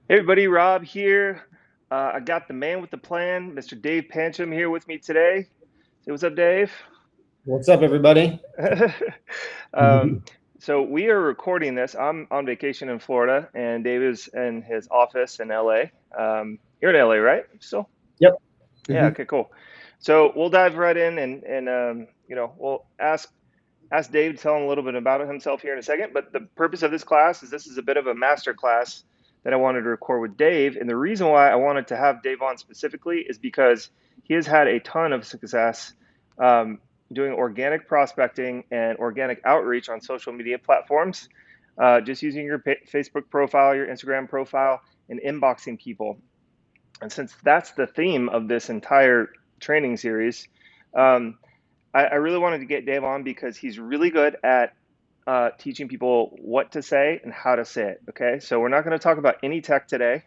Hey everybody, Rob here. I got the man with the plan, Mr. Dave Pancham, here with me today. Say what's up, Dave. What's up, everybody? um, so we are recording this. I'm on vacation in Florida, and Dave is in his office in LA. You're in LA, right? Still? Yep. Yeah. hmm Okay. Cool. So we'll dive right in, and we'll ask Dave to tell him a little bit about himself here in a second. But the purpose of this is a bit of a master class that I wanted to record with Dave. And the reason why I wanted to have Dave on specifically is because he has had a ton of success um, doing organic prospecting and organic outreach on social media platforms, just using your Facebook profile, your Instagram profile, and inboxing people. And since that's the theme of this entire training series, um, I really wanted to get Dave on because he's really good at teaching people what to say and how to say it. Okay, so we're not going to talk about any tech today.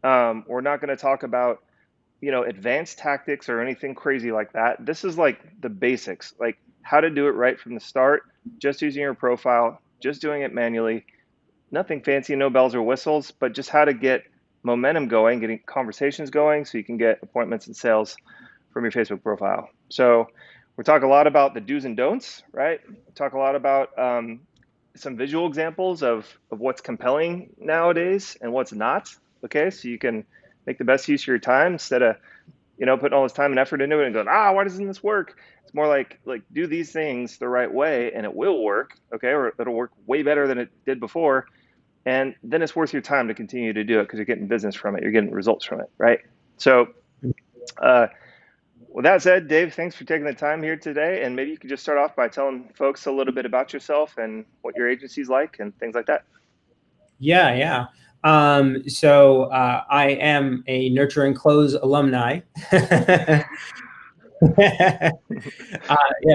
We're not going to talk about advanced tactics or anything crazy like that. This is like the basics, like how to do it right from the start, just using your profile, just doing it manually, nothing fancy, no bells or whistles, but just how to get momentum going, getting conversations going so you can get appointments and sales from your Facebook profile. So we talk a lot about the do's and don'ts, right? We talk a lot about some visual examples of what's compelling nowadays and what's not. Okay, so you can make the best use of your time instead of putting all this time and effort into it and going, why doesn't this work? It's more like do these things the right way and it will work, okay, or it'll work way better than it did before, and then it's worth your time to continue to do it because you're getting business from it, you're getting results from it, right? So, uh, with that said, Dave, thanks for taking the time here today, and maybe you could just start off by telling folks a little bit about yourself and what your agency's like and things like that. Yeah, yeah. So I am a Nurture and Close alumni. Yeah,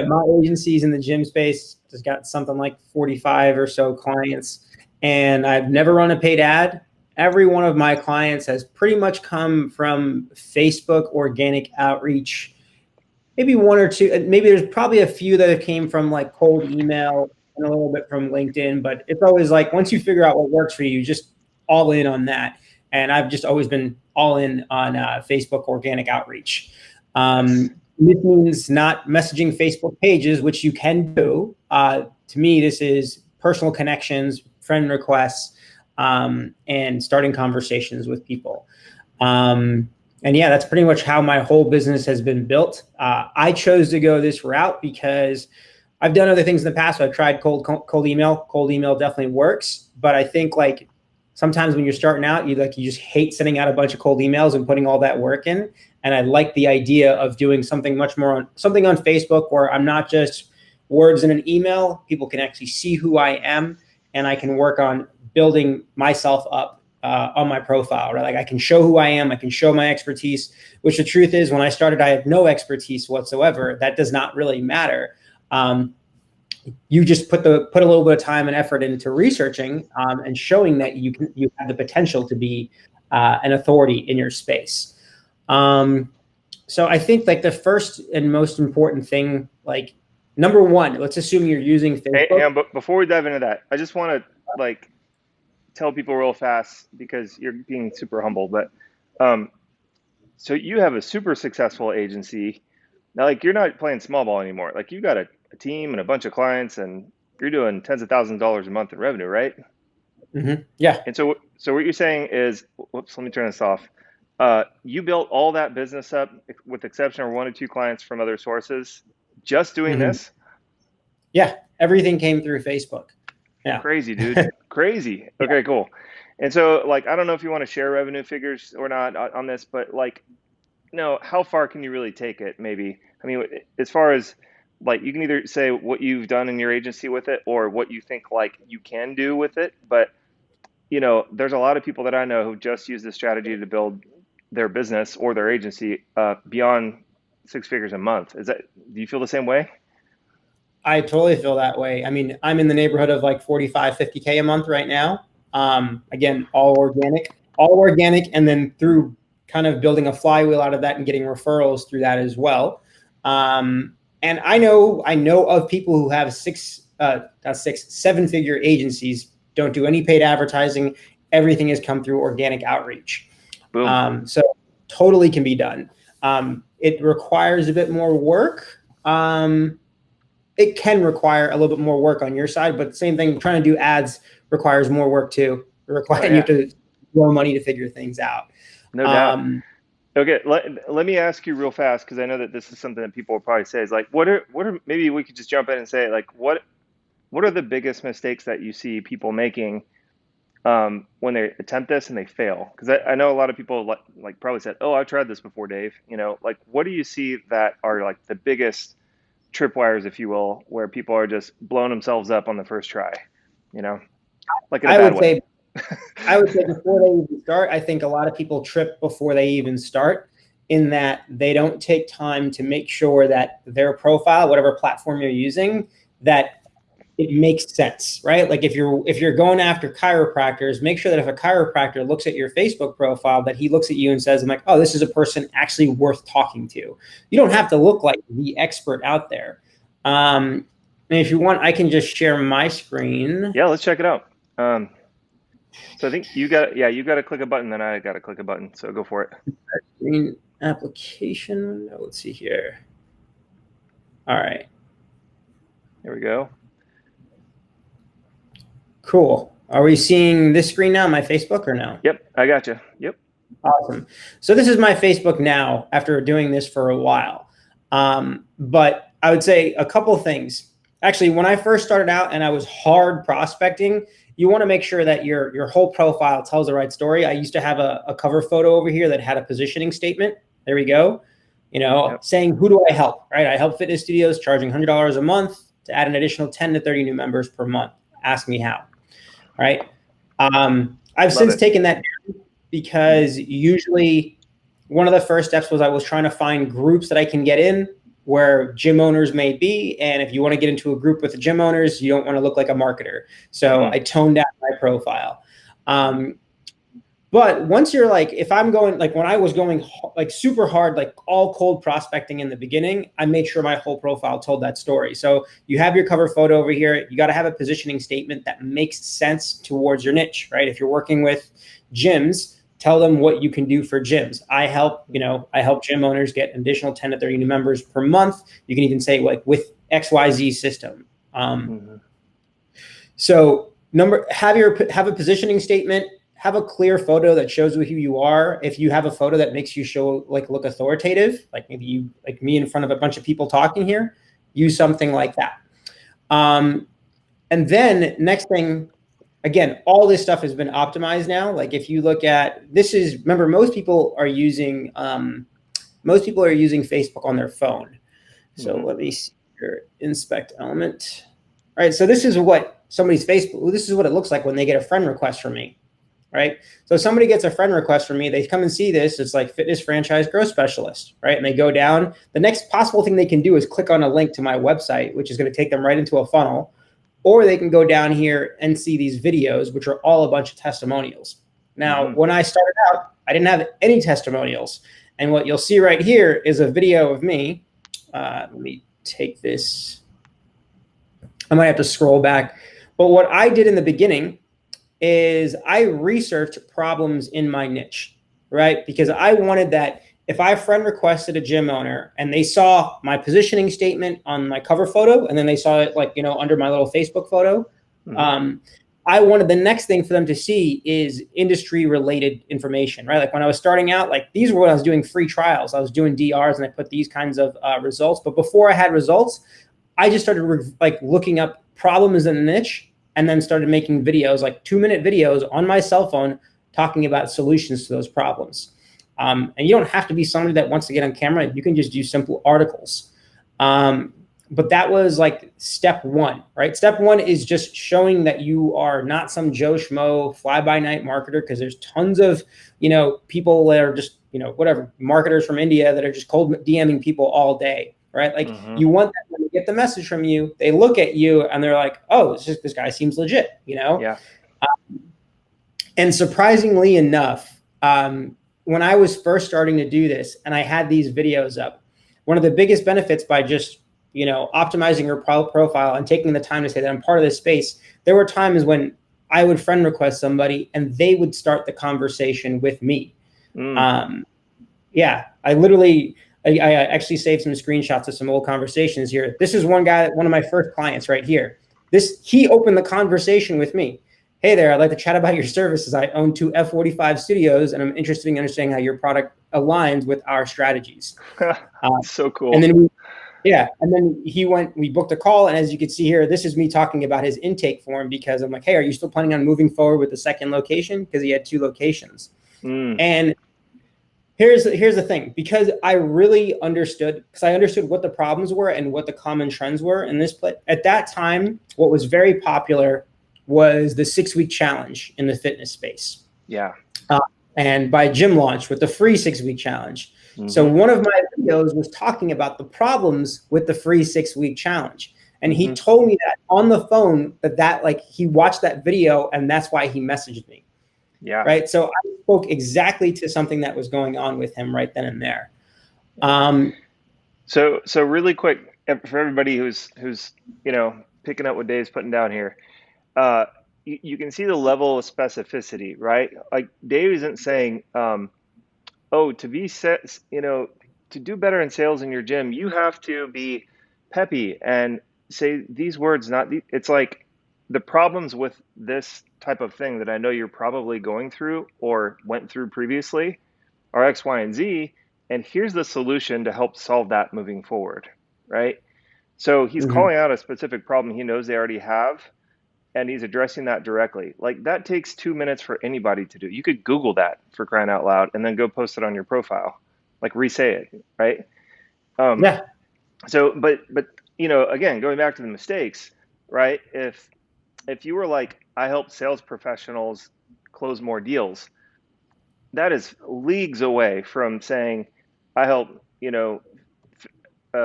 my agency's in the gym space. Just got something like 45 or so clients, and I've never run a paid ad. Every one of my clients has pretty much come from Facebook organic outreach. Maybe one or two, maybe there's probably a few that have came from like cold email and a little bit from LinkedIn, but it's always like once you figure out what works for you, just all in on that. And I've just always been all in on Facebook organic outreach. Nice. This means not messaging Facebook pages, which you can do. To me, this is personal connections, friend requests, and starting conversations with people. Um, and yeah, that's pretty much how my whole business has been built. I chose to go this route because I've done other things in the past. So I've tried cold email. Cold email definitely works, but I think like sometimes when you're starting out, you just hate sending out a bunch of cold emails and putting all that work in. And I like the idea of doing something much more on something on Facebook where I'm not just words in an email. People can actually see who I am, and I can work on building myself up on my profile, right? Like I can show who I am, I can show my expertise, which the truth is when I started, I had no expertise whatsoever. That does not really matter. You just put a little bit of time and effort into researching and showing that you have the potential to be an authority in your space. Um, so I think like the first and most important thing, like number one, let's assume you're using Facebook. But before we dive into that, I just want to like tell people real fast because you're being super humble, but um, so you have a super successful agency now. Like you're not playing small ball anymore. Like you got a team and a bunch of clients, and you're doing tens of thousands of dollars a month in revenue, right? Yeah. And so what you're saying is, whoops, let me turn this off. You built all that business up with the exception of one or two clients from other sources, just doing hmm this. Yeah. Everything came through Facebook. Yeah. Crazy, dude. Crazy. Yeah. Okay, cool. And so, like, I don't know if you want to share revenue figures or not on this, but like, no, how far can you really take it? Maybe. I mean, as far as like, you can either say what you've done in your agency with it or what you think like you can do with it. But, there's a lot of people that I know who just use this strategy to build their business or their agency beyond six figures a month. Do you feel the same way? I totally feel that way. I mean, I'm in the neighborhood of like 45, 50K a month right now. Again, all organic. And then through kind of building a flywheel out of that and getting referrals through that as well. And I know of people who have 7-figure agencies, don't do any paid advertising, everything has come through organic outreach. Boom. So totally can be done. It requires a bit more work. It can require a little bit more work on your side, but same thing, trying to do ads requires more work too. You have to throw money to figure things out. No doubt. Okay, let me ask you real fast, because I know that this is something that people will probably say is like, what are maybe we could just jump in and say, like, what are the biggest mistakes that you see people making when they attempt this and they fail? Because I know a lot of people like probably said, oh, I've tried this before, Dave. You know, like, what do you see that are like the biggest tripwires, if you will, where people are just blowing themselves up on the first try, you know, like in a bad way? I would say before they even start, I think a lot of people trip before they even start, in that they don't take time to make sure that their profile, whatever platform you're using, that it makes sense, right? Like if you're going after chiropractors, make sure that if a chiropractor looks at your Facebook profile, that he looks at you and says, I'm like, oh, this is a person actually worth talking to. You don't have to look like the expert out there. And if you want, I can just share my screen. Yeah, let's check it out. So I think you got to click a button, then I got to click a button. So go for it. Screen application. Let's see here. All right. There we go. Cool. Are we seeing this screen now, my Facebook, or no? Yep, I got you. Yep. Awesome. So this is my Facebook now after doing this for a while. But I would say a couple of things. Actually, when I first started out and I was hard prospecting, you want to make sure that your whole profile tells the right story. I used to have a cover photo over here that had a positioning statement. There we go. You know, Yep. Saying, who do I help, right? I help fitness studios charging $100 a month to add an additional 10 to 30 new members per month. Ask me how, right? I've since taken that down, because usually one of the first steps was I was trying to find groups that I can get in where gym owners may be. And if you want to get into a group with the gym owners, you don't want to look like a marketer. So I toned down my profile. But once you're like, if I'm going, like when I was going like super hard, like all cold prospecting in the beginning, I made sure my whole profile told that story. So you have your cover photo over here. You got to have a positioning statement that makes sense towards your niche, right? If you're working with gyms, tell them what you can do for gyms. I help gym owners get an additional 10 to 30 new members per month. You can even say like with XYZ system. So have a positioning statement. Have a clear photo that shows who you are. If you have a photo that makes you look authoritative, like maybe you, like me in front of a bunch of people talking here, use something like that. And then next thing, again, all this stuff has been optimized now. Like if you look at, remember, most people are using Facebook on their phone. So let me see here, inspect element. All right, so this is what somebody's Facebook, this is what it looks like when they get a friend request from me. Right. So somebody gets a friend request from me, they come and see this. It's like fitness franchise growth specialist, right? And they go down. The next possible thing they can do is click on a link to my website, which is going to take them right into a funnel. Or they can go down here and see these videos, which are all a bunch of testimonials. Now, when I started out, I didn't have any testimonials. And what you'll see right here is a video of me. Let me take this. I might have to scroll back. But what I did in the beginning is I researched problems in my niche, right? Because I wanted that if I friend requested a gym owner and they saw my positioning statement on my cover photo, and then they saw it like, under my little Facebook photo, I wanted the next thing for them to see is industry related information, right? Like when I was starting out, like these were when I was doing free trials. I was doing DRs and I put these kinds of results. But before I had results, I just started looking up problems in the niche, and then started making videos, like 2-minute videos on my cell phone, talking about solutions to those problems. And you don't have to be somebody that wants to get on camera. You can just do simple articles. But that was like step one, right? Step one is just showing that you are not some Joe Schmo fly-by-night marketer, because there's tons of, people that are just, whatever, marketers from India that are just cold DMing people all day. Right? Like you want them, when they get the message from you, they look at you and they're like, oh, this guy seems legit, Yeah. And surprisingly enough, when I was first starting to do this and I had these videos up, one of the biggest benefits by just, optimizing your profile and taking the time to say that I'm part of this space, there were times when I would friend request somebody and they would start the conversation with me. Yeah, I actually saved some screenshots of some old conversations here. This is one guy, one of my first clients right here. He opened the conversation with me. Hey there, I'd like to chat about your services. I own 2 F45 studios and I'm interested in understanding how your product aligns with our strategies. So cool. And then we booked a call. And as you can see here, this is me talking about his intake form because I'm like, hey, are you still planning on moving forward with the second location? Because he had 2 locations. And here's the thing, because I really understood, what the problems were and what the common trends were in this place. At that time, what was very popular was the 6-week challenge in the fitness space. Yeah. And by Gym Launch with the free 6-week challenge. So one of my videos was talking about the problems with the free 6-week challenge. And he told me that on the phone that like he watched that video and that's why he messaged me. Yeah. Right. So I spoke exactly to something that was going on with him right then and there. So really quick for everybody who's picking up what Dave's putting down here, you can see the level of specificity, right? Like Dave isn't saying, to be set, to do better in sales in your gym, you have to be peppy and say these words. It's like the problems with this type of thing that I know you're probably going through or went through previously are X, Y, and Z. And here's the solution to help solve that moving forward, right? So he's calling out a specific problem he knows they already have, and he's addressing that directly. Like that takes 2 minutes for anybody to do. You could Google that, for crying out loud, and then go post it on your profile, like re-say it, right? Yeah. So, but again, going back to the mistakes, right? If you were like, I help sales professionals close more deals, that is leagues away from saying, I help,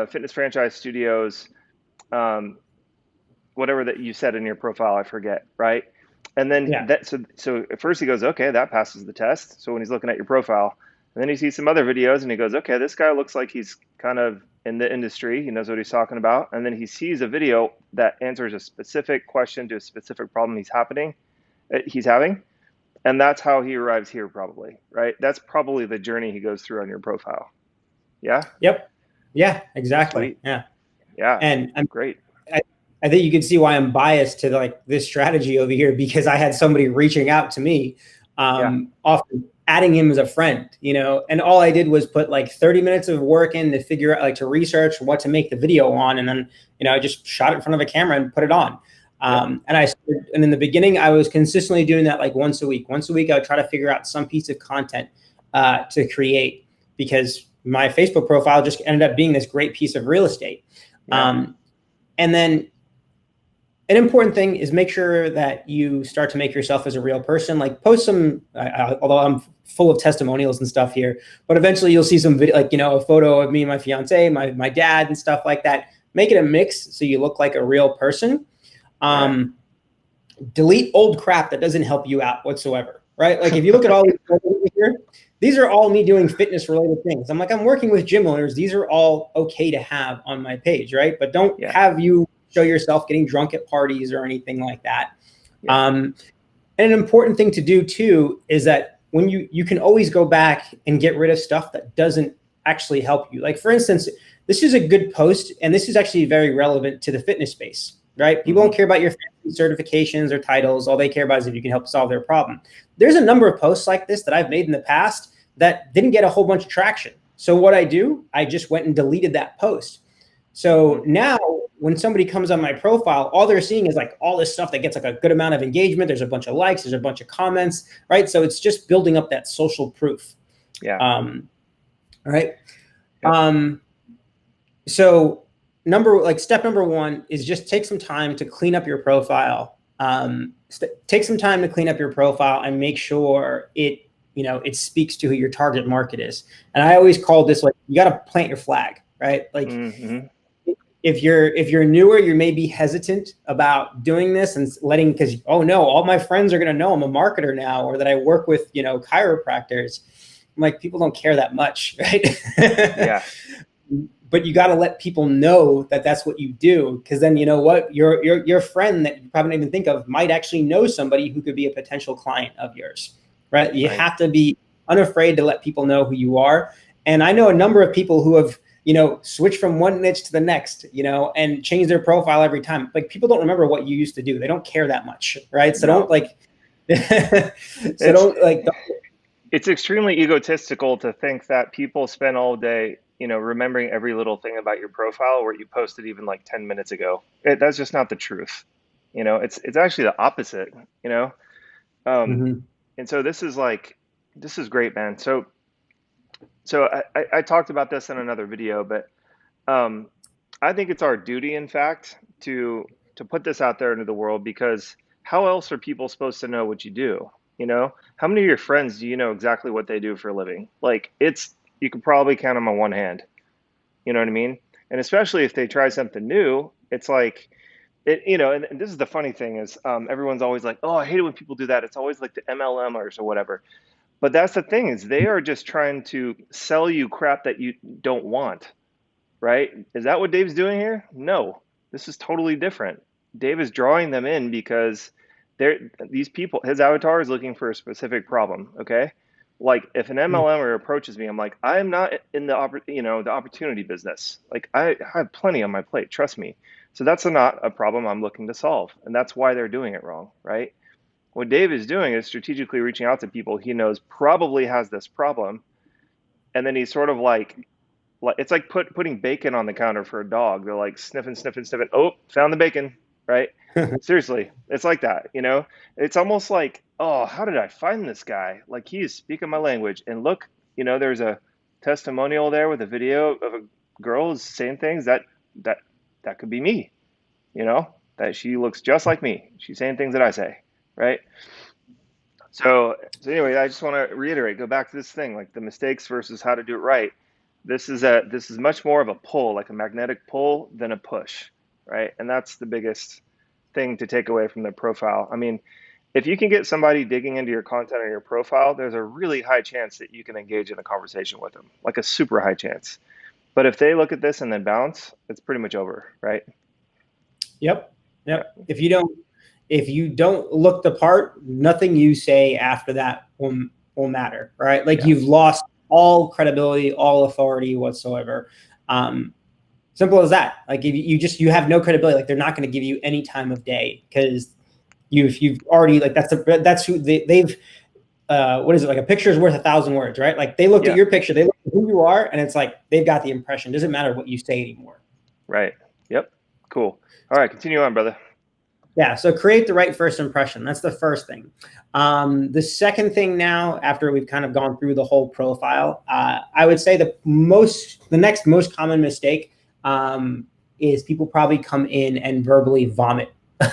fitness franchise studios, whatever that you said in your profile, I forget, right? And then so at first he goes, okay, that passes the test. So when he's looking at your profile, and then he sees some other videos and he goes, okay, this guy looks like he's kind of in the industry. He knows what he's talking about. And then he sees a video that answers a specific question to a specific problem he's having. And that's how he arrives here probably, right? That's probably the journey he goes through on your profile. Yeah? Yep. Yeah, exactly. Sweet. Yeah. Yeah. And I'm great. I think you can see why I'm biased to like this strategy over here, because I had somebody reaching out to me, often adding him as a friend, and all I did was put like 30 minutes of work in to figure out, like to research what to make the video on. And then, I just shot it in front of a camera and put it on. And in the beginning, I was consistently doing that like once a week. I would try to figure out some piece of content to create, because my Facebook profile just ended up being this great piece of real estate. And then an important thing is make sure that you start to make yourself as a real person, like post some, although I'm full of testimonials and stuff here, but eventually you'll see some video, like, a photo of me and my fiance, my dad and stuff like that. Make it a mix so you look like a real person. Delete old crap that doesn't help you out whatsoever, right? Like if you look at all these here, these are all me doing fitness related things. I'm working with gym owners. These are all okay to have on my page, right? But don't have you show yourself getting drunk at parties or anything like that. And an important thing to do too is that when you can always go back and get rid of stuff that doesn't actually help you. Like for instance, this is a good post, and this is actually very relevant to the fitness space, right? People don't care about your certifications or titles. All they care about is if you can help solve their problem. There's a number of posts like this that I've made in the past that didn't get a whole bunch of traction. So what I just went and deleted that post. So now when somebody comes on my profile, all they're seeing is like all this stuff that gets like a good amount of engagement. There's a bunch of likes, there's a bunch of comments, right? So it's just building up that social proof. All right. So step number 1 is just take some time to clean up your profile. Take some time to clean up your profile and make sure it speaks to who your target market is. And I always call this, like, you got to plant your flag, right? Like if you're newer, you may be hesitant about doing this and because, oh no, all my friends are going to know I'm a marketer now, or that I work with, chiropractors. I'm like, people don't care that much, right? but you got to let people know that that's what you do, because then you know what, your friend that you probably don't even think of might actually know somebody who could be a potential client of yours, right? You Right. have to be unafraid to let people know who you are. And I know a number of people who have, switch from one niche to the next, and change their profile every time. Like, people don't remember what you used to do. They don't care that much, right? So No. don't like, so It's don't like, it's extremely egotistical to think that people spend all day, remembering every little thing about your profile where you posted even like 10 minutes ago. That's just not the truth. It's actually the opposite, you know? Um, Mhm. and so this is great, man. So I talked about this in another video, but um, I think it's our duty, in fact, to put this out there into the world, because how else are people supposed to know what you do? How many of your friends do you know exactly what they do for a living? Like, you could probably count them on one hand. You know what I mean? And especially if they try something new, it's like and this is the funny thing is, everyone's always like, oh, I hate it when people do that. It's always like the MLMers or whatever. But that's the thing, is they are just trying to sell you crap that you don't want, right? Is that what Dave's doing here? No, this is totally different. Dave is drawing them in because these people, his avatar is looking for a specific problem. Okay, like if an MLMer approaches me, I'm like, I'm not in the opportunity business. Like, I have plenty on my plate. Trust me. So that's not a problem I'm looking to solve, and that's why they're doing it wrong, right? What Dave is doing is strategically reaching out to people he knows probably has this problem, and then he's sort of like it's like putting bacon on the counter for a dog. They're like sniffing, sniffing, sniffing. Oh, found the bacon, right? Seriously, it's like that. It's almost like, oh, how did I find this guy? Like, he is speaking my language. And look, there's a testimonial there with a video of a girl who's saying things that that could be me. That she looks just like me. She's saying things that I say, right? So anyway, I just want to reiterate, go back to this thing, like the mistakes versus how to do it right. This is much more of a pull, like a magnetic pull, than a push, right? And that's the biggest thing to take away from their profile. I mean, if you can get somebody digging into your content or your profile, there's a really high chance that you can engage in a conversation with them, like a super high chance. But if they look at this and then bounce, it's pretty much over, right? Yep. Yeah. Yep. If you don't look the part, nothing you say after that will matter, right? Like, Yeah. you've lost all credibility, all authority whatsoever. Simple as that. Like, if you have no credibility, like, they're not going to give you any time of day, because you've already, like, that's who they've what is it, like, a picture is worth 1,000 words, right? Like, they looked at Yeah. your picture, they looked at who you are, and it's like they've got the impression. It doesn't matter what you say anymore. Right. Yep. Cool. All right. Continue on, brother. Yeah, so create the right first impression. That's the first thing. The second thing, now, after we've kind of gone through the whole profile, I would say the next most common mistake is people probably come in and verbally vomit all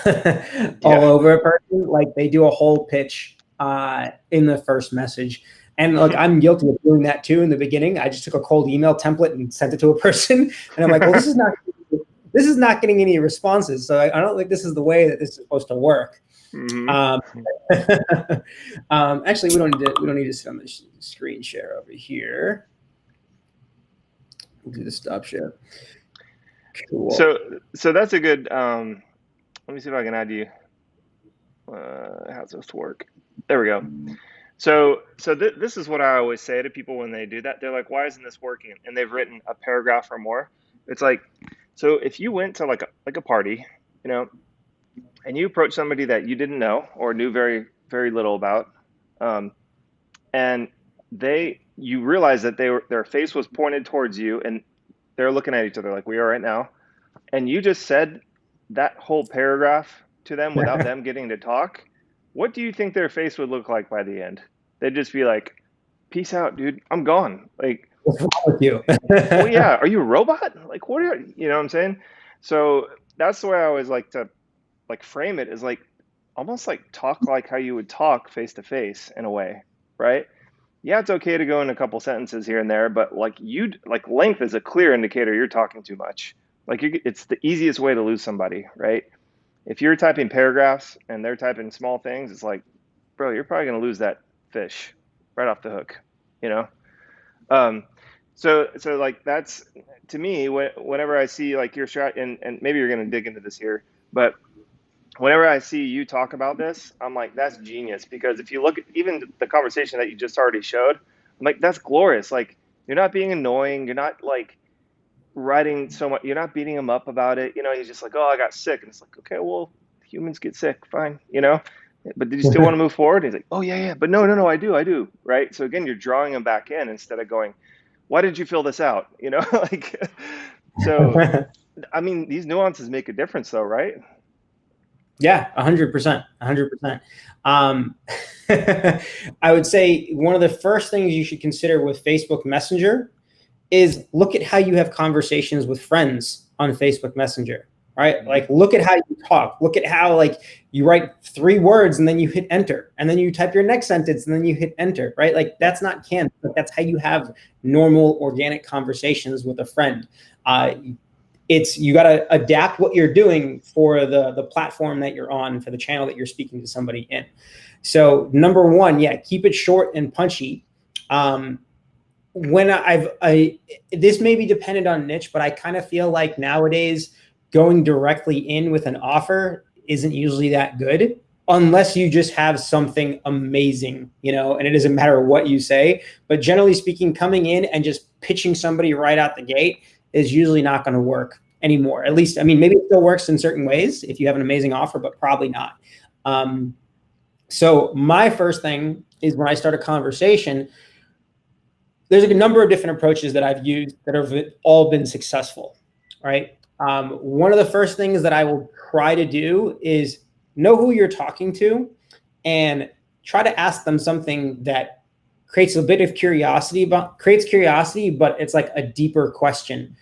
Yeah. over a person. Like, they do a whole pitch in the first message. And look, I'm guilty of doing that too in the beginning. I just took a cold email template and sent it to a person. And I'm like, well, this is not getting any responses. So I don't think this is the way that this is supposed to work. hmm Um, actually, we don't need to sit on the screen share over here. We'll do the stop share. Cool. So that's a good. Let me see if I can add you. How's this work? There we go. So this is what I always say to people when they do that. They're like, "Why isn't this working?" And they've written a paragraph or more. It's like, so if you went to like a party, you know, and you approach somebody that you didn't know or knew very very little about, um, and you realize that their face was pointed towards you, and they're looking at each other like we are right now, and you just said that whole paragraph to them without them getting to talk, what do you think their face would look like by the end? They'd just be like, "Peace out, dude. I'm gone." Like, What's wrong with you? well, yeah. Are you a robot? Like, you know what I'm saying? So that's the way I always like to like frame it, is like almost like talk like how you would talk face to face in a way, right? Yeah, it's okay to go in a couple sentences here and there, but like length is a clear indicator you're talking too much. Like, it's the easiest way to lose somebody, right? If you're typing paragraphs and they're typing small things, it's like, bro, you're probably going to lose that fish right off the hook, you know? Um, So like that's to me whenever I see like your strat and maybe you're gonna dig into this here, but whenever I see you talk about this, I'm like, that's genius. Because if you look at even the conversation that you just already showed, I'm like, that's glorious. Like, you're not being annoying. You're not like writing so much. You're not beating him up about it. You know, he's just like, oh, I got sick. And it's like, okay, well, humans get sick. Fine. You know, but did you still want to move forward? And he's like, oh, yeah, yeah. But no, I do. Right. So again, you're drawing him back in instead of going, why did you fill this out? You know, like, so, I mean, these nuances make a difference though, right? Yeah, 100%, 100%. Um, I would say one of the first things you should consider with Facebook Messenger is look at how you have conversations with friends on Facebook Messenger, right? Mm-hmm. Like look at how you talk. Look at how like you write 3 words and then you hit enter, and then you type your next sentence and then you hit enter, right? Like that's not Canva, but that's how you have normal organic conversations with a friend. It's you got to adapt what you're doing for the platform that you're on, for the channel that you're speaking to somebody in. So number one, yeah, keep it short and punchy. When this may be dependent on niche, but I kind of feel like nowadays going directly in with an offer isn't usually that good unless you just have something amazing, you know, and it doesn't matter what you say. But generally speaking, coming in and just pitching somebody right out the gate is usually not going to work anymore. At least, I mean, maybe it still works in certain ways if you have an amazing offer, but probably not. So my first thing is when I start a conversation, there's a number of different approaches that I've used that have all been successful, right? One of the first things that I will try to do is know who you're talking to and try to ask them something that creates a bit of curiosity, but it's like a deeper question.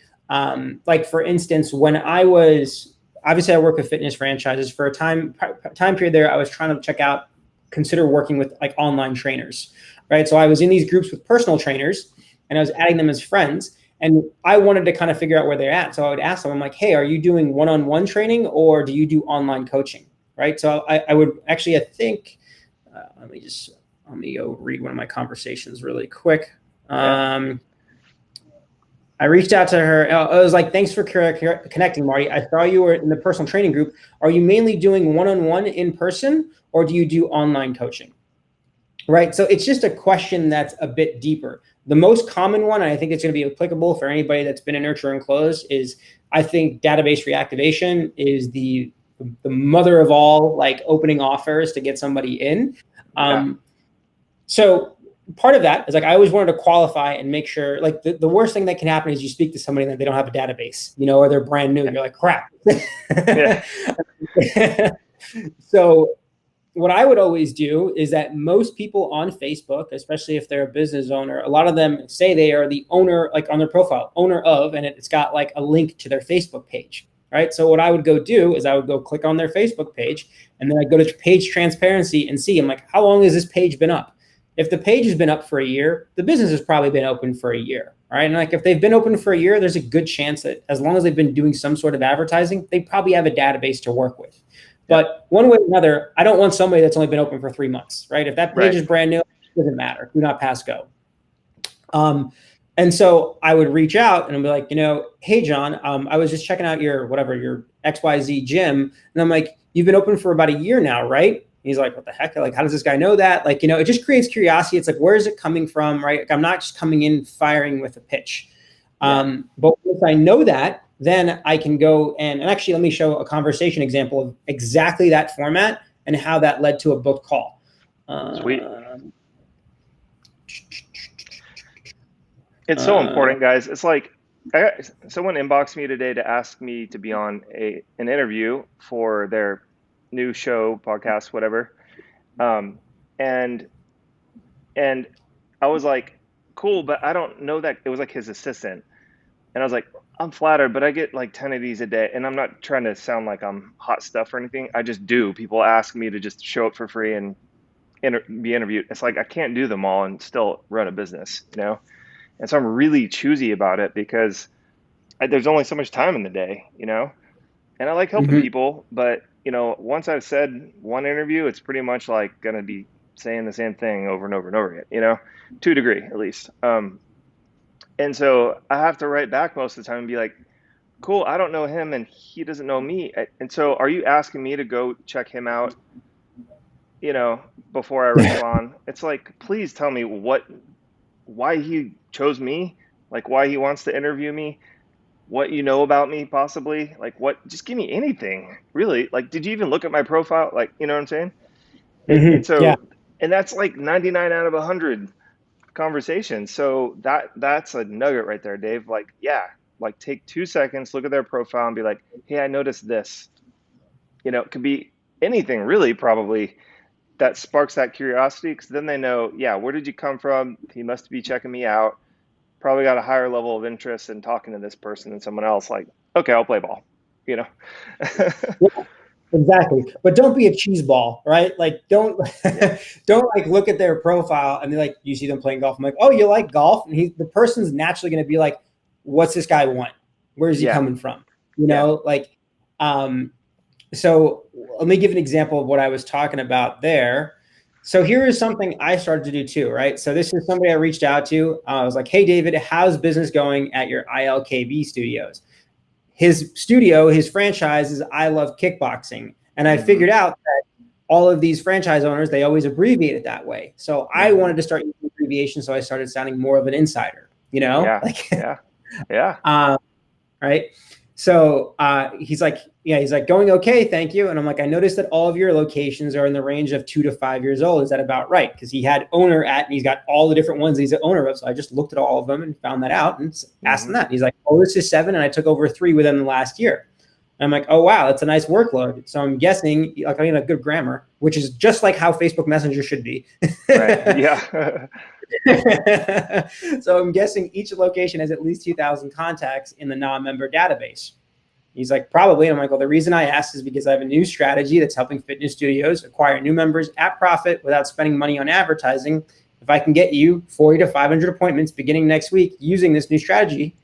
Like for instance, when I was, obviously I work with fitness franchises for a time period there, I was trying to consider working with like online trainers, right? So I was in these groups with personal trainers and I was adding them as friends. And I wanted to kind of figure out where they're at. So I would ask them, I'm like, hey, are you doing one-on-one training or do you do online coaching? Right. So I would actually, I think, let me go read one of my conversations really quick. I reached out to her. I was like, thanks for connecting, Marty. I saw you were in the personal training group. Are you mainly doing one-on-one in person or do you do online coaching? Right. So it's just a question that's a bit deeper. The most common one, and I think it's going to be applicable for anybody that's been a nurture and close, is I think database reactivation is the mother of all like opening offers to get somebody in. So part of that is like I always wanted to qualify and make sure like the worst thing that can happen is you speak to somebody and they don't have a database, you know, or they're brand new. You're like, crap. So what I would always do is that most people on Facebook, especially if they're a business owner, a lot of them say they are the owner, like on their profile, owner of, and it's got like a link to their Facebook page, right? So what I would go do is I would go click on their Facebook page and then I go to page transparency and see, I'm like, how long has this page been up? If the page has been up for a year, the business has probably been open for a year, right? And like if they've been open for a year, there's a good chance that as long as they've been doing some sort of advertising, they probably have a database to work with. But one way or another, I don't want somebody that's only been open for 3 months, right? If that page is brand new, it doesn't matter. Do not pass go. And so I would reach out and I'd be like, you know, hey, John, I was just checking out your XYZ gym. And I'm like, you've been open for about a year now, right? And he's like, what the heck? Like, how does this guy know that? Like, you know, it just creates curiosity. It's like, where is it coming from, right? Like, I'm not just coming in firing with a pitch. But once I know that, then I can go and actually let me show a conversation example of exactly that format and how that led to a booked call. Sweet. It's so important, guys. It's like someone inboxed me today to ask me to be on an interview for their new show, podcast, whatever. And I was like, cool, but I don't know that. It was like his assistant. And I was like, I'm flattered, but I get like 10 of these a day. And I'm not trying to sound like I'm hot stuff or anything. I just do. People ask me to just show up for free and be interviewed. It's like I can't do them all and still run a business, you know? And so I'm really choosy about it because there's only so much time in the day, you know? And I like helping people, but, you know, once I've said one interview, it's pretty much like going to be saying the same thing over and over and over again, you know, to a degree at least. And so I have to write back most of the time and be like, cool, I don't know him and he doesn't know me. And so are you asking me to go check him out, you know, before I respond? It's like, please tell me why he chose me, like why he wants to interview me, what you know about me possibly, like what, just give me anything, really. Like, did you even look at my profile? Like, you know what I'm saying? And Yeah. so, and that's like 99 out of 100 conversations. So that's a nugget right there, Dave. Like, yeah, like take 2 seconds, look at their profile and be like, hey, I noticed this. You know, it could be anything really, probably, that sparks that curiosity, because then they know, yeah, where did you come from? He must be checking me out. Probably got a higher level of interest in talking to this person than someone else. Like, okay, I'll play ball, you know? Exactly. But don't be a cheese ball, right? Like don't Yeah. don't like look at their profile and be like, you see them playing golf. I'm like, oh, you like golf? And the person's naturally gonna be like, what's this guy want? Where is he Yeah. coming from? You Yeah. know, like so let me give an example of what I was talking about there. So here is something I started to do too, right? So this is somebody I reached out to. I was like, hey David, how's business going at your ILKB studios? His studio, his franchise is I Love Kickboxing. And I Mm-hmm. figured out that all of these franchise owners, they always abbreviate it that way. So I Mm-hmm. wanted to start using abbreviations. So I started sounding more of an insider, you know, Yeah. like, Yeah. Yeah. um, right. So he's like, yeah, he's like going, okay, thank you. And I'm like, I noticed that all of your locations are in the range of 2 to 5 years old. Is that about right? Because he had owner at, and he's got all the different ones he's the owner of. So I just looked at all of them and found that out and asked him Mm-hmm. that. And he's like, oh, this is 7. And I took over 3 within the last year. And I'm like, oh, wow, that's a nice workload. So I'm guessing, like, I mean, a good grammar, which is just like how Facebook Messenger should be. Right. Yeah. So I'm guessing each location has at least 2,000 contacts in the non-member database. He's like, probably. And I'm like, well, the reason I asked is because I have a new strategy that's helping fitness studios acquire new members at profit without spending money on advertising. If I can get you 40 to 500 appointments beginning next week using this new strategy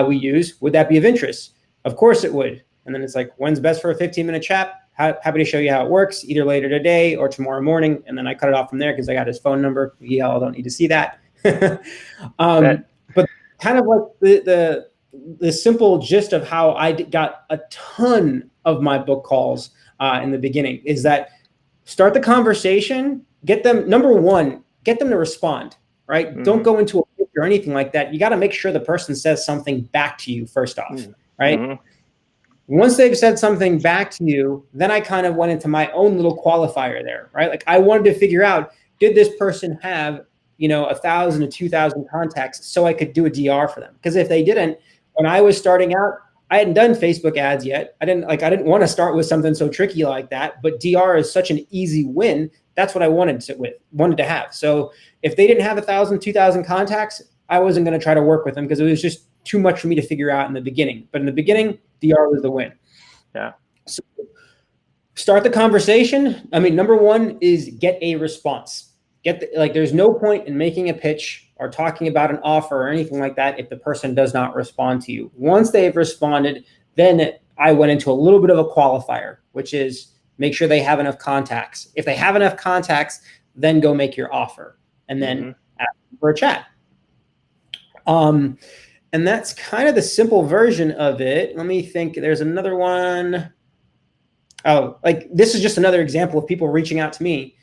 we use, would that be of interest? Of course it would. And then it's like, when's best for a 15-minute chat? Happy to show you how it works, either later today or tomorrow morning. And then I cut it off from there because I got his phone number. Y'all don't need to see that. That. But kind of like the simple gist of how I got a ton of my book calls in the beginning is that start the conversation, get them, number one, get them to respond, right? Don't Mm-hmm. go into a pitch or anything like that. You got to make sure the person says something back to you first off, right? Mm-hmm. Once they've said something back to you, then I kind of went into my own little qualifier there, right? Like I wanted to figure out, did this person have, 1,000 to 2,000 contacts so I could do a DR for them? Because if they didn't, when I was starting out, I hadn't done Facebook ads yet. I didn't want to start with something so tricky like that, but DR is such an easy win. That's what I wanted to have. So if they didn't have 1,000, 2,000 contacts, I wasn't going to try to work with them because it was just too much for me to figure out in the beginning. But in the beginning, DR was the win. Yeah. So start the conversation. I mean, number one is get a response. There's no point in making a pitch or talking about an offer or anything like that if the person does not respond to you. Once they've responded, then I went into a little bit of a qualifier, which is make sure they have enough contacts. If they have enough contacts, then go make your offer and then ask for a chat. And that's kind of the simple version of it. Let me think. There's another one. Oh, like this is just another example of people reaching out to me.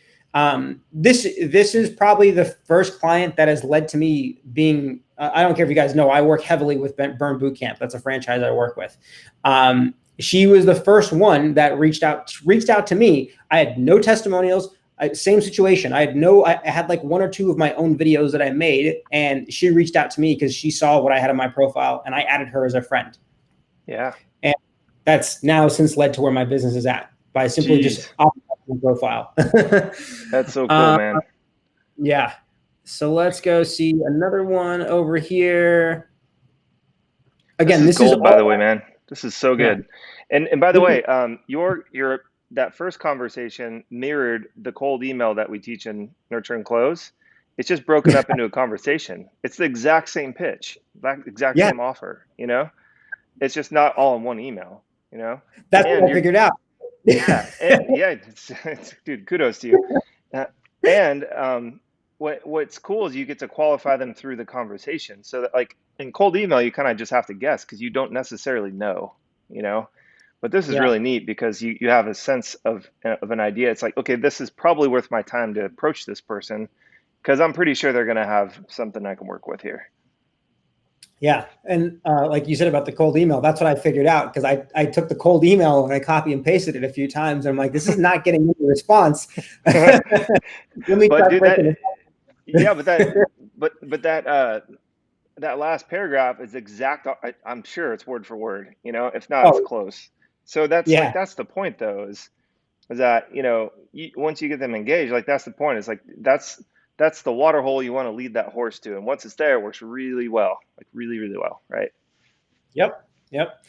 This is probably the first client that has led to me being. I don't care if you guys know, I work heavily with Burn Bootcamp. That's a franchise I work with. She was the first one that reached out to me. I had no testimonials. Same situation. I had like 1 or 2 of my own videos that I made, and she reached out to me because she saw what I had on my profile, and I added her as a friend. Yeah. And that's now since led to where my business is at by simply just Jeez. optimizing profile. That's so cool, man. Yeah. So let's go see another one over here. This Again, is this is gold, by the way, all. man. This is so Yeah. good. And by the way, your that first conversation mirrored the cold email that we teach in Nurture and Close. It's just broken up into a conversation. It's the exact same pitch, that exact Yeah. same offer, you know? It's just not all in one email, you know? That's And what I you're, figured out. yeah, and yeah, dude, kudos to you. Uh, and what's cool is you get to qualify them through the conversation. So that like in cold email, you kind of just have to guess because you don't necessarily know, you know. But this is Yeah. really neat because you have a sense of an idea. It's like, okay, this is probably worth my time to approach this person because I'm pretty sure they're going to have something I can work with here. Yeah. And like you said about the cold email, that's what I figured out because I took the cold email and I copy and pasted it a few times. And I'm like, this is not getting any response. Let me But start dude, breaking it. yeah, but that last paragraph is exact. I'm sure it's word for word. You know, if not, it's Oh, close. So that's like yeah. that's the point though. Is that once you get them engaged, like that's the point. It's like that's the water hole you want to lead that horse to, and once it's there, it works really well, like really really well, right? Yep. Yep.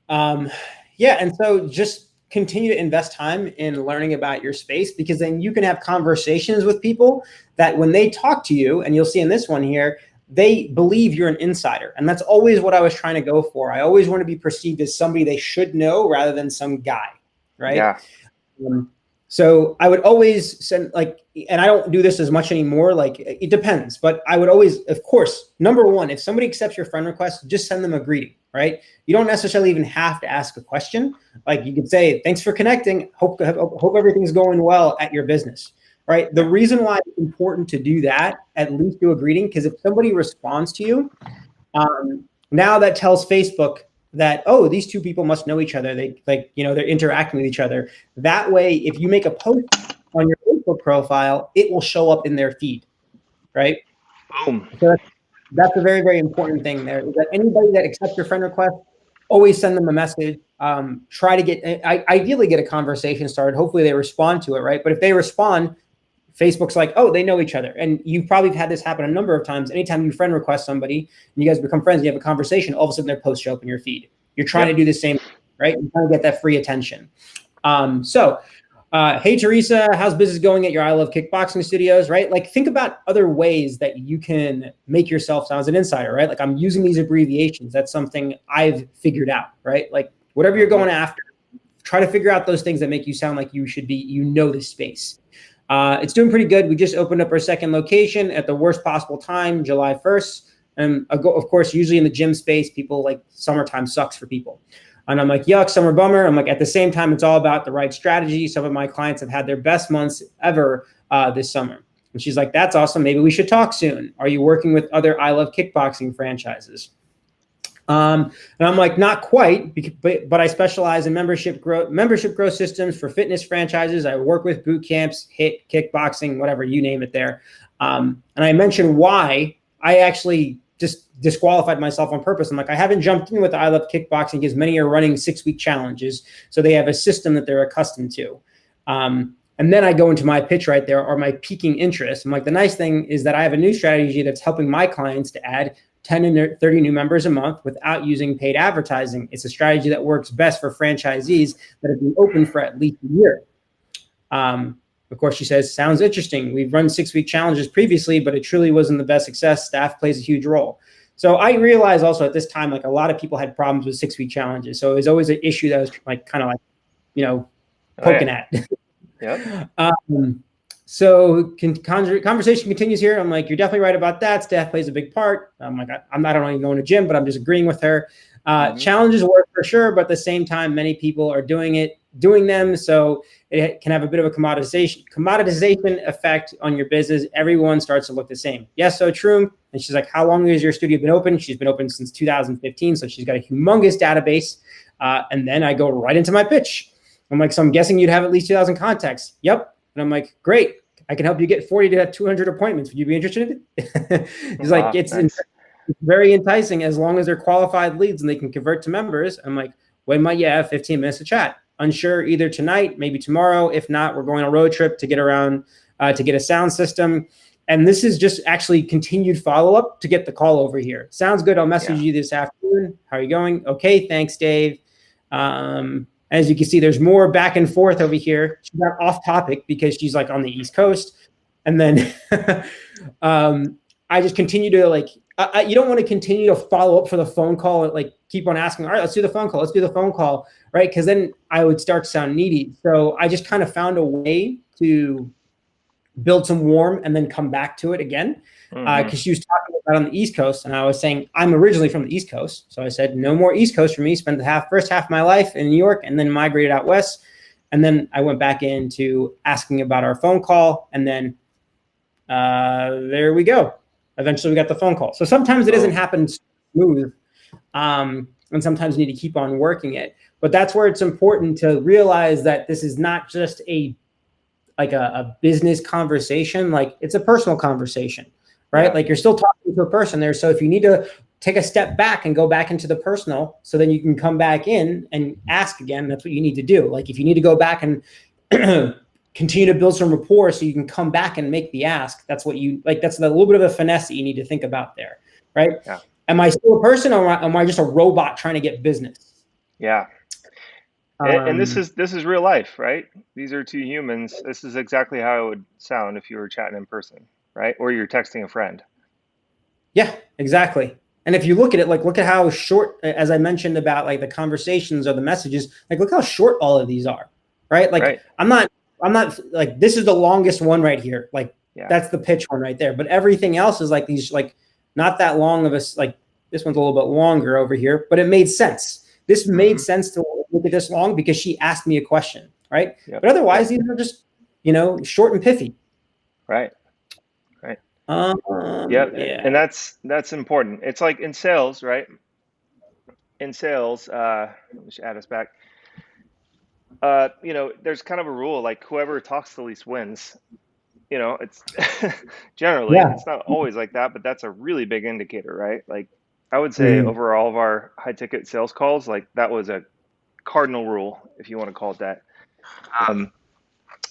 Yeah. And so just continue to invest time in learning about your space because then you can have conversations with people that when they talk to you, and you'll see in this one here, they believe you're an insider. And that's always what I was trying to go for. I always want to be perceived as somebody they should know rather than some guy, right? Yeah. So I would always send and I don't do this as much anymore. Like it depends, but I would always, of course, number one, if somebody accepts your friend request, just send them a greeting, right? You don't necessarily even have to ask a question. Like you could say, thanks for connecting. Hope everything's going well at your business, right? The reason why it's important to do that, at least do a greeting, because if somebody responds to you, now that tells Facebook that, oh, these two people must know each other. They're interacting with each other. That way, if you make a post on your Facebook profile, it will show up in their feed, right? Boom. So that's a very, very important thing there. Is that anybody that accepts your friend request, always send them a message. Try to ideally get a conversation started. Hopefully they respond to it, right? But if they respond, Facebook's like, oh, they know each other. And you probably have had this happen a number of times. Anytime you friend request somebody and you guys become friends, and you have a conversation, all of a sudden their posts show up in your feed. You're trying to Yep. do the same, right? You're trying to get that free attention. Hey, Teresa, how's business going at your I Love Kickboxing studios, right? Like think about other ways that you can make yourself sound as an insider, right? Like I'm using these abbreviations. That's something I've figured out, right? Like whatever you're going after, try to figure out those things that make you sound like you should be, this space. It's doing pretty good. We just opened up our second location at the worst possible time, July 1st. And of course, usually in the gym space, people like summertime sucks for people. And I'm like, yuck, summer bummer. I'm like, at the same time, it's all about the right strategy. Some of my clients have had their best months ever this summer. And she's like, that's awesome. Maybe we should talk soon. Are you working with other I Love Kickboxing franchises? And I'm like, not quite, but I specialize in membership growth systems for fitness franchises. I work with boot camps, HIIT, kickboxing, whatever, you name it there. And I mentioned why I actually just disqualified myself on purpose. I'm like, I haven't jumped in with I Love Kickboxing because many are running 6-week challenges. So they have a system that they're accustomed to. And then I go into my pitch right there, or my piquing interest. I'm like, the nice thing is that I have a new strategy that's helping my clients to add 10 and 30 new members a month without using paid advertising. It's a strategy that works best for franchisees that have been open for at least a year. Of course, she says, sounds interesting. We've run 6-week challenges previously, but it truly wasn't the best success. Staff plays a huge role. So I realized also at this time, like a lot of people had problems with 6-week challenges. So it was always an issue that was like kind of like, poking at. Yep. So conversation continues here. I'm like, you're definitely right about that. Staff plays a big part. I'm like, I'm not only going to gym, but I'm just agreeing with her. Challenges work for sure, but at the same time, many people are doing them. So it can have a bit of a commoditization effect on your business. Everyone starts to look the same. Yes, so true. And she's like, how long has your studio been open? She's been open since 2015. So she's got a humongous database. And then I go right into my pitch. I'm like, so I'm guessing you'd have at least 2,000 contacts. Yep. And I'm like, great. I can help you get 40 to 200 appointments. Would you be interested? He's like, it's very enticing as long as they're qualified leads and they can convert to members. I'm like, when might you have 15 minutes to chat? Unsure, either tonight, maybe tomorrow. If not, we're going on a road trip to get around to get a sound system. And this is just actually continued follow-up to get the call over here. Sounds good. I'll message you this afternoon. How are you going? Okay, thanks, Dave. As you can see, there's more back and forth over here. She got off topic because she's like on the East Coast. And then I just continue to like, you don't want to continue to follow up for the phone call and like keep on asking, all right, let's do the phone call. Right. Because then I would start to sound needy. So I just kind of found a way to build some warm, and then come back to it again. Because she was talking about on the East Coast, and I was saying I'm originally from the East Coast, so I said no more East Coast for me. Spent the first half of my life in New York, and then migrated out west. And then I went back into asking about our phone call, and then there we go. Eventually, we got the phone call. So sometimes it doesn't happen smooth, and sometimes you need to keep on working it. But that's where it's important to realize that this is not just a business conversation. Like, it's a personal conversation, right? Yeah. Like, you're still talking to a person there. So if you need to take a step back and go back into the personal, so then you can come back in and ask again, that's what you need to do. Like, if you need to go back and continue to build some rapport so you can come back and make the ask, that's what you like. That's a little bit of a finesse that you need to think about there, right? Yeah. Am I still a person, or am I just a robot trying to get business? Yeah. And this is real life, right? These are two humans. This is exactly how it would sound if you were chatting in person, right? Or you're texting a friend. Yeah, exactly. And if you look at it, like, look at how short, as I mentioned about like the conversations or the messages, like, look how short all of these are, right? Like, right. I'm not like, this is the longest one right here. Like, that's the pitch one right there. But everything else is like these, like, not that long of a, like, this one's a little bit longer over here, but it made sense. This made sense to look at this long because she asked me a question, right? Yep. But otherwise, these are just, short and pithy. Right. Right. Yeah. And that's important. It's like in sales, right? In sales, let me add us back. There's kind of a rule, like, whoever talks the least wins. It's generally, it's not always like that, but that's a really big indicator, right? Like, I would say over all of our high ticket sales calls, like, that was a cardinal rule, if you want to call it that.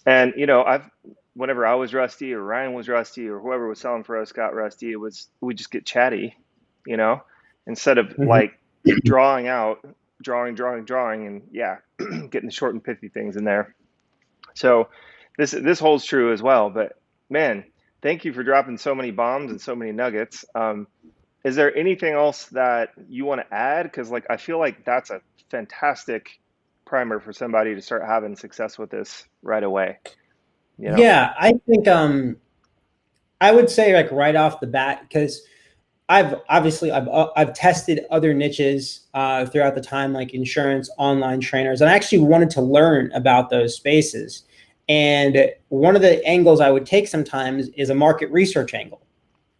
And whenever I was rusty, or Ryan was rusty, or whoever was selling for us got rusty, we just get chatty, instead of like drawing, and getting the short and pithy things in there. So this holds true as well. But man, thank you for dropping so many bombs and so many nuggets. Is there anything else that you want to add? Because, like, I feel like that's a fantastic primer for somebody to start having success with this right away. Yeah, I think I would say, like, right off the bat, because I've tested other niches throughout the time, like insurance, online trainers, and I actually wanted to learn about those spaces. And one of the angles I would take sometimes is a market research angle,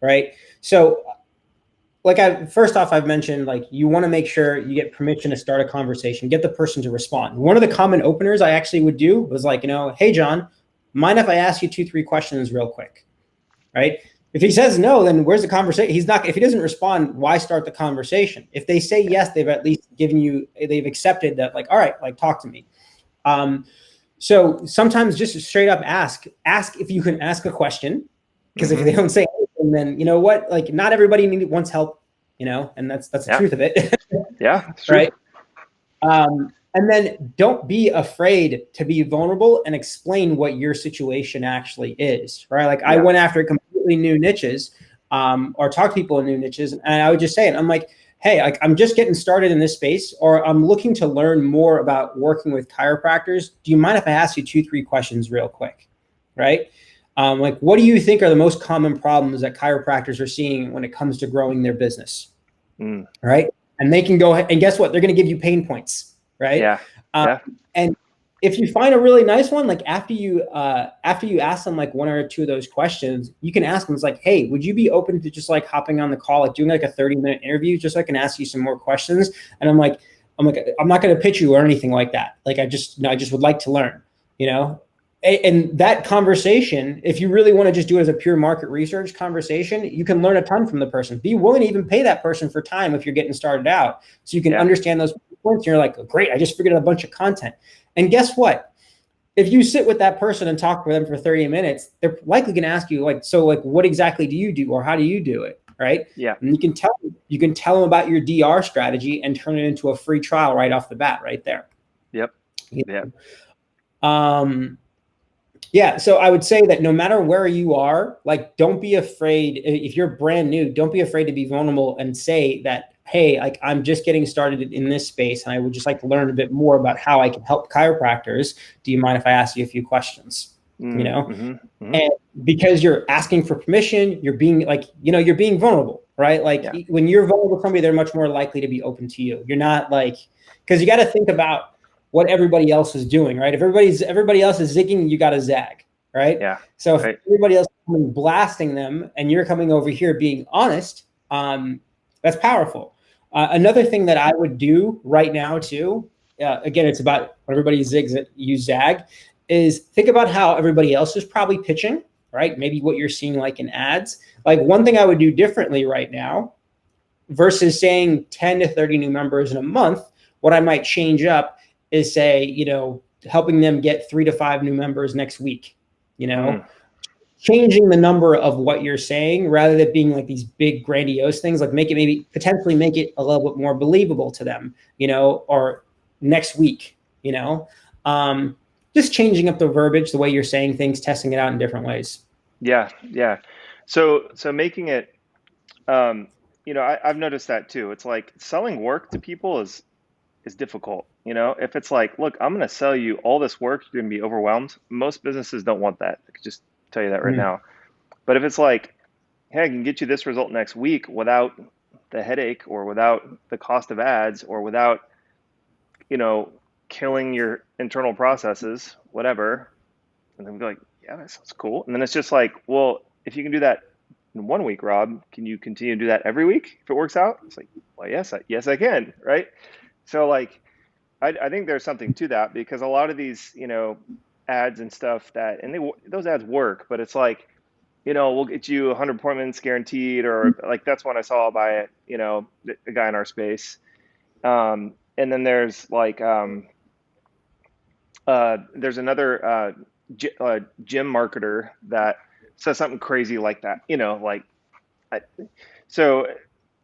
right? So, like, first off, I've mentioned, like, you want to make sure you get permission to start a conversation, get the person to respond. One of the common openers I actually would do was like, hey, John, mind if I ask you 2-3 questions real quick, right? If he says no, then where's the conversation? If he doesn't respond, why start the conversation? If they say yes, they've at least they've accepted that, like, all right, like, talk to me. So sometimes just straight up ask if you can ask a question, because if they don't say anything, then you know what, like, not everybody wants help, and that's the truth of it. Yeah, it's true. Right. And then don't be afraid to be vulnerable and explain what your situation actually is, right? Like, I went after completely new niches, or talk to people in new niches, and I would just say it. I'm like, hey, like, I'm just getting started in this space, or I'm looking to learn more about working with chiropractors. Do you mind if I ask you 2-3 questions real quick, right? Like, what do you think are the most common problems that chiropractors are seeing when it comes to growing their business, right? And they can go ahead, and guess what? They're going to give you pain points. Right. And if you find a really nice one, like, after you ask them like 1 or 2 of those questions, you can ask them, it's like, hey, would you be open to just like hopping on the call, like doing like a 30-minute interview, just so I can ask you some more questions? And I'm like, I'm not going to pitch you or anything like that. Like, I just would like to learn, and that conversation, if you really want to just do it as a pure market research conversation, you can learn a ton from the person. Be willing to even pay that person for time if you're getting started out, so you can understand those points. And you're like, oh, great, I just figured out a bunch of content. And guess what? If you sit with that person and talk with them for 30 minutes, they're likely going to ask you, like, so, like, what exactly do you do, or how do you do it? Right. Yeah. And you can tell them about your DR strategy and turn it into a free trial right off the bat, right there. Yep. Yeah. Yeah, so I would say that no matter where you are, like, don't be afraid. If you're brand new, don't be afraid to be vulnerable and say that, hey, like, I'm just getting started in this space, and I would just like to learn a bit more about how I can help chiropractors. Do you mind if I ask you a few questions? you know, Mm-hmm. and because you're asking for permission, you're being like, you're being vulnerable, right? Like Yeah. when you're vulnerable to somebody, they're much more likely to be open to you. You're not like, because you got to think about what everybody else is doing, right? If everybody else is zigging, you got to zag, right? Yeah. So if Right. everybody else is coming blasting them and you're coming over here being honest, that's powerful. Another thing that I would do right now too, again, it's about when everybody zigs, you zag, is think about how everybody else is probably pitching, right? Maybe what you're seeing like in ads. Like one thing I would do differently right now versus saying 10 to 30 new members in a month, what I might change up is say, helping them get 3 to 5 new members next week, Mm. changing the number of what you're saying rather than being like these big grandiose things, like potentially make it a little bit more believable to them, or next week, just changing up the verbiage, the way you're saying things, testing it out in different ways. Yeah. Yeah. So making it, I've noticed that too. It's like selling work to people is difficult. If it's like, look, I'm going to sell you all this work, you're going to be overwhelmed. Most businesses don't want that. I could just tell you that right Mm-hmm. now. But if it's like, hey, I can get you this result next week without the headache or without the cost of ads or without, you know, killing your internal processes, whatever. And then we'll be like, yeah, that sounds cool. And then it's just like, well, if you can do that in 1 week, Rob, can you continue to do that every week if it works out? It's like, well, yes, I can, right? So like, I think there's something to that because a lot of these, ads and stuff and those ads work, but it's like, we'll get you 100 appointments guaranteed, or like that's one I saw by it, the guy in our space. And then there's like, there's another gym marketer that says something crazy like that, like, I, so,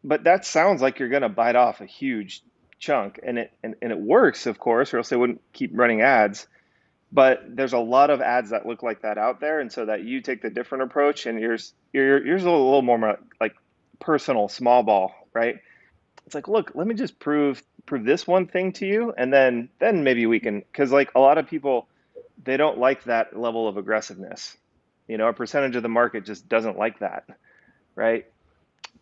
but that sounds like you're going to bite off a huge chunk, and it works, of course, or else they wouldn't keep running ads. But there's a lot of ads that look like that out there, and so that you take the different approach, and yours a little more like personal, small ball, right? It's like, look, let me just prove this one thing to you, and then maybe we can, because like a lot of people, they don't like that level of aggressiveness. A percentage of the market just doesn't like that, right?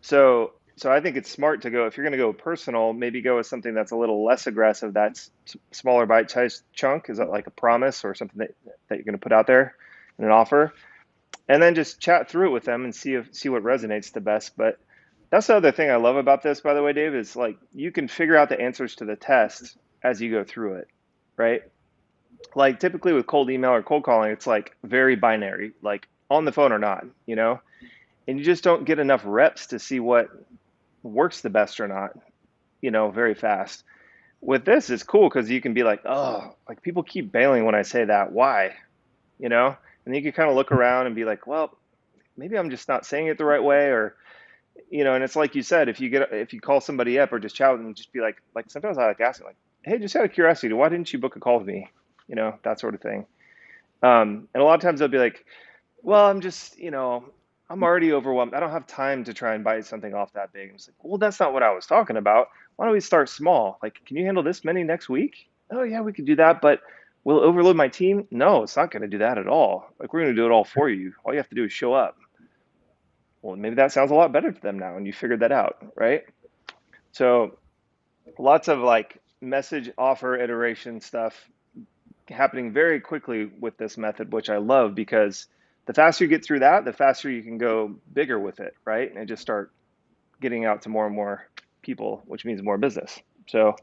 So I think it's smart to go, if you're going to go personal, maybe go with something that's a little less aggressive, that's smaller bite-sized chunk. Is that like a promise or something that you're going to put out there in an offer? And then just chat through it with them and see what resonates the best. But that's the other thing I love about this, by the way, Dave, is like you can figure out the answers to the test as you go through it, right? Like typically with cold email or cold calling, it's like very binary, like on the phone or not, and you just don't get enough reps to see what works the best or not, very fast. With this, it's cool because you can be like, oh, like people keep bailing when I say that. Why? You know? And you can kind of look around and be like, well, maybe I'm just not saying it the right way, or and it's like you said, if you call somebody up or just chat with them, just be like sometimes I like asking, like, hey, just out of curiosity, why didn't you book a call with me? That sort of thing. And a lot of times they'll be like, well, I'm just, I'm already overwhelmed. I don't have time to try and bite something off that big. And it's like, well, that's not what I was talking about. Why don't we start small? Like, can you handle this many next week? Oh, yeah, we could do that, but will it overload my team? No, it's not going to do that at all. Like, we're going to do it all for you. All you have to do is show up. Well, maybe that sounds a lot better to them now, and you figured that out, right? So, lots of like message offer iteration stuff happening very quickly with this method, which I love because the faster you get through that, the faster you can go bigger with it, right? And just start getting out to more and more people, which means more business. So,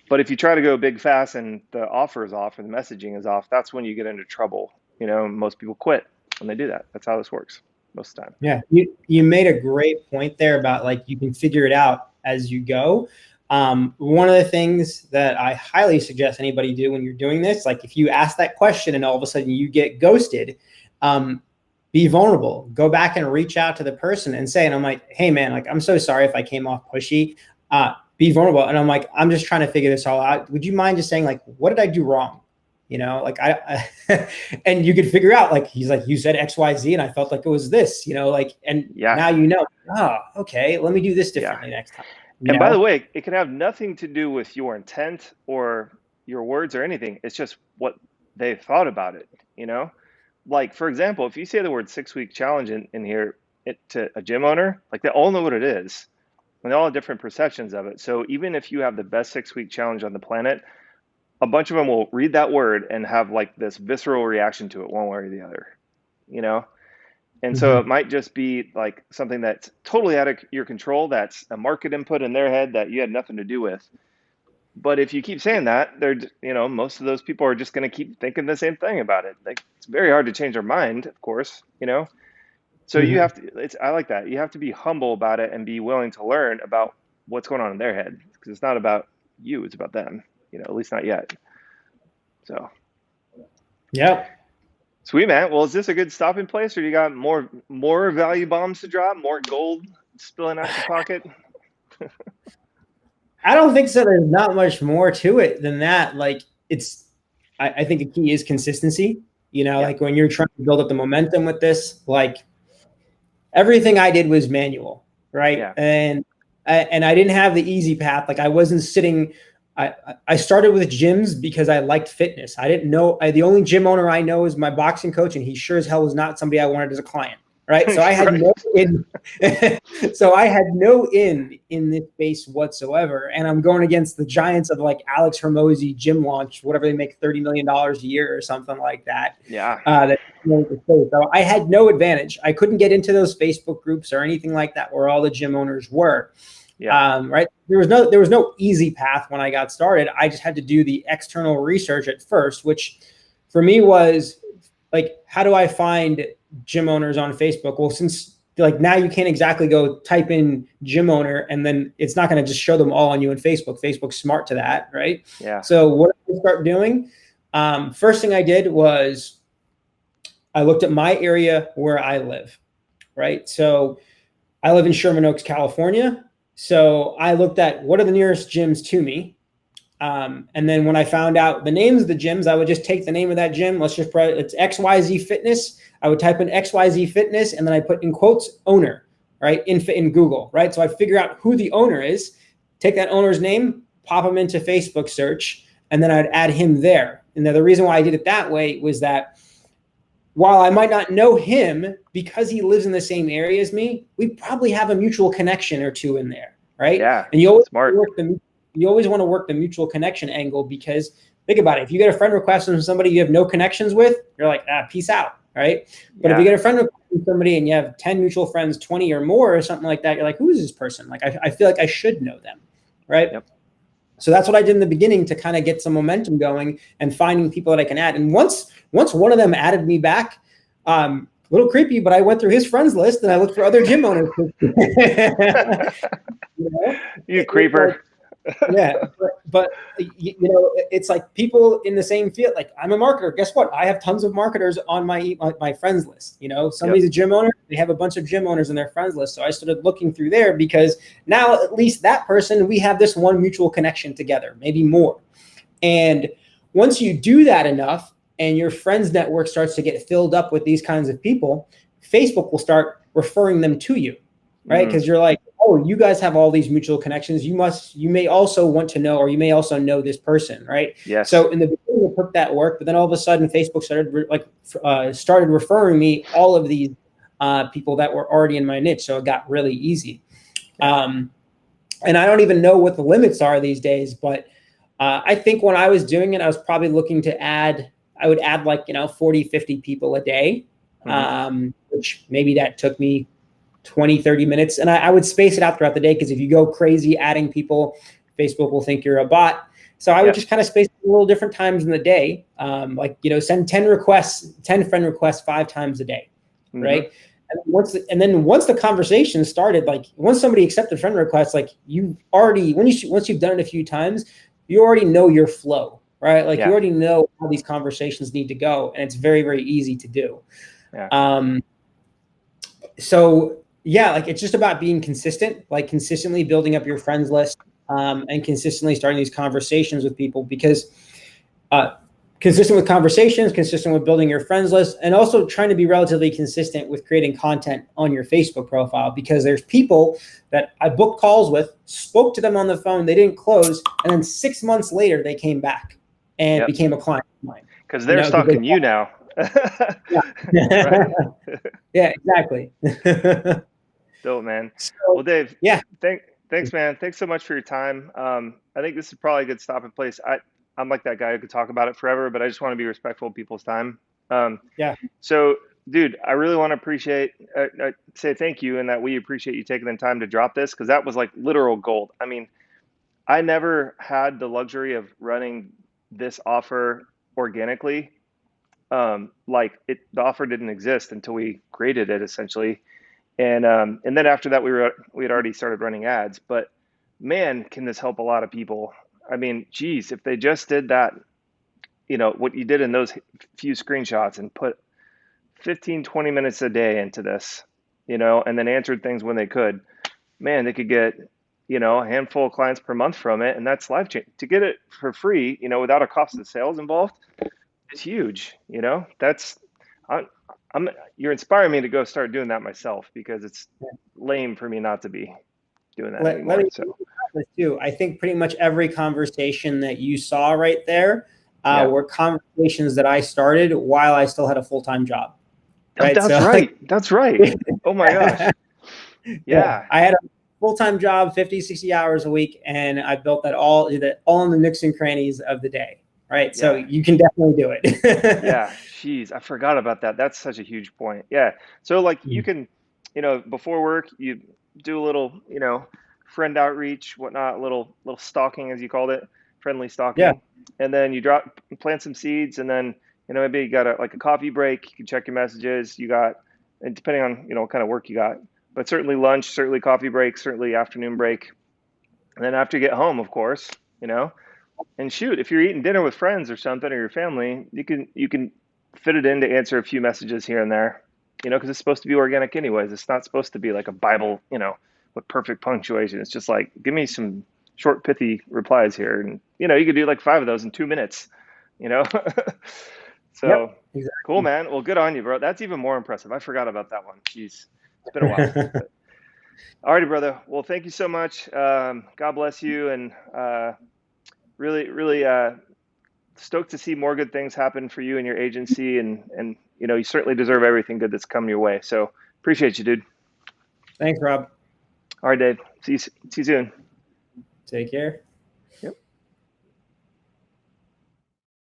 but if you try to go big fast and the offer is off or the messaging is off, that's when you get into trouble. Most people quit when they do that. That's how this works most of the time. Yeah, you made a great point there about like you can figure it out as you go. One of the things that I highly suggest anybody do when you're doing this, like if you ask that question and all of a sudden you get ghosted, be vulnerable. Go back and reach out to the person and say, and I'm like, hey man, like I'm so sorry if I came off pushy. Be vulnerable, and I'm like, I'm just trying to figure this all out. Would you mind just saying like, what did I do wrong? Like I and you could figure out, like, he's like, you said XYZ and I felt like it was this, like, and Yeah. now, oh, okay, let me do this Yeah. differently next time. And by the way, it can have nothing to do with your intent or your words or anything. It's just what they thought about it, like, for example, if you say the word 6-week challenge in here to a gym owner, like they all know what it is and they all have different perceptions of it. So even if you have the best 6-week challenge on the planet, a bunch of them will read that word and have like this visceral reaction to it one way or the other, you know? And so it might just be like something that's totally out of your control. That's a market input in their head that you had nothing to do with. But if you keep saying that, they're, most of those people are just going to keep thinking the same thing about it. Like, it's very hard to change their mind, of course, So you have to, I like that. You have to be humble about it and be willing to learn about what's going on in their head because it's not about you, it's about them, at least not yet. So, Yep. sweet, man. Well, is this a good stopping place or you got more value bombs to drop, more gold spilling out your pocket? I don't think so. There's not much more to it than that. Like I think the key is consistency, like when you're trying to build up the momentum with this, like everything I did was manual. Right. Yeah. And I didn't have the easy path. Like I wasn't sitting, I started with gyms because I liked fitness. I didn't know, the only gym owner I know is my boxing coach, and he sure as hell was not somebody I wanted as a client. Right. So I had no in. So I had no in this space whatsoever. And I'm going against the giants of like Alex Hormozy gym launch, whatever they make $30 million a year or something like that. Yeah. So I had no advantage. I couldn't get into those Facebook groups or anything like that where all the gym owners were. Yeah. Right. There was no easy path when I got started. I just had to do the external research at first, which for me was like, how do I find gym owners on Facebook? Well, since like now you can't exactly go type in gym owner and then it's not going to just show them all on you in Facebook. Facebook's smart to that, right? Yeah. So what did I start doing? First thing I did was I looked at my area where I live, right? So I live in Sherman Oaks, California. So I looked at what are the nearest gyms to me. And then when I found out the names of the gyms, I would just take the name of that gym. It's XYZ Fitness. I would type in XYZ Fitness, and then I put in quotes owner, right, in Google, right? So I figure out who the owner is, take that owner's name, pop him into Facebook search, and then I'd add him there. And the reason why I did it that way was that while I might not know him, because he lives in the same area as me, we probably have a mutual connection or two in there, right? Yeah. And you always smart. You always want to work the mutual connection angle because think about it. If you get a friend request from somebody you have no connections with, you're like, peace out, right? But if you get a friend request from somebody and you have 10 mutual friends, 20 or more or something like that, you're like, who is this person? Like, I feel like I should know them, right? Yep. So that's what I did in the beginning to kind of get some momentum going and finding people that I can add. And once one of them added me back, a little creepy, but I went through his friends list and I looked for other gym owners. You creeper. Yeah, but it's like people in the same field. Like I'm a marketer. Guess what? I have tons of marketers on my friends list. Somebody's a gym owner. They have a bunch of gym owners in their friends list. So I started looking through there because now at least that person, we have this one mutual connection together, maybe more. And once you do that enough and your friends network starts to get filled up with these kinds of people, Facebook will start referring them to you, right? Because you're like, oh, you guys have all these mutual connections. You may also want to know, or you may also know this person, right? Yes. So in the beginning, it took that work, but then all of a sudden, Facebook started referring me all of these people that were already in my niche. So it got really easy. And I don't even know what the limits are these days, but I think when I was doing it, I was probably looking to I would add 40, 50 people a day, which maybe that took me 20, 30 minutes. And I would space it out throughout the day because if you go crazy adding people, Facebook will think you're a bot. So I would just kind of space it a little different times in the day. Send 10 friend requests 5 times a day, right? And once the conversation started, once somebody accepted friend requests, once you've done it a few times, you already know your flow, right? You already know how these conversations need to go, and it's very, very easy to do. It's just about being consistent, consistently building up your friends list, and consistently starting these conversations with people because consistent with conversations, consistent with building your friends list, and also trying to be relatively consistent with creating content on your Facebook profile because there's people that I booked calls with, spoke to them on the phone, they didn't close, and then 6 months later they came back and became a client of mine. Because they're stalking you now. Yeah. Right. Yeah, exactly. Dope, man. So Well, Dave, yeah, thanks, man. Thanks so much for your time. I think this is probably a good stopping place. I'm like that guy who could talk about it forever, but I just want to be respectful of people's time. Um, yeah, so, dude, I really want to say thank you, and that we appreciate you taking the time to drop this, because that was like literal gold. I mean, I never had the luxury of running this offer organically. The offer didn't exist until we created it, essentially. And then after that, we had already started running ads. But man, can this help a lot of people? I mean, geez, if they just did that, what you did in those few screenshots and put 15, 20 minutes a day into this, and then answered things when they could, man, they could get, a handful of clients per month from it, and that's life change. To get it for free, without a cost of sales involved, is huge. That's I, I'm you're inspiring me to go start doing that myself, because it's lame for me not to be doing that let me anymore. So this too. I think pretty much every conversation that you saw right there yeah. were conversations that I started while I still had a full-time job. Oh, Right. that's So right. That's right. Oh my gosh. yeah, Yeah. I had a full-time job, 50, 60 hours a week, and I built all in the nooks and crannies of the day. Right. So Yeah. you can definitely do it. Yeah. Jeez, I forgot about that. That's such a huge point. Yeah. So like you can, before work, you do a little, friend outreach, whatnot, little stalking, as you called it, friendly Yeah. stalking, and then plant some seeds, and then maybe you got like a coffee break. You can check your messages. You got, and depending on what kind of work you got, but certainly lunch, certainly coffee break, certainly afternoon break, and then after you get home, of course, you know, and shoot, if you're eating dinner with friends or something, or your family, you can fit it in to answer a few messages here and there, because it's supposed to be organic anyways. It's not supposed to be like a Bible, with perfect punctuation. It's just like, give me some short, pithy replies here, and you could do like 5 of those in 2 minutes, you know. Yep. So cool, man. Well, good on you, bro. That's even more impressive. I forgot about that one. Jeez, it's been a while. Exactly. But alrighty, brother. Well, thank you so much. God bless you, and really, really stoked to see more good things happen for you and your agency, and you certainly deserve everything good that's come your way. So appreciate you, dude. Thanks, Rob. All right, Dave. See you soon. Take care. Yep.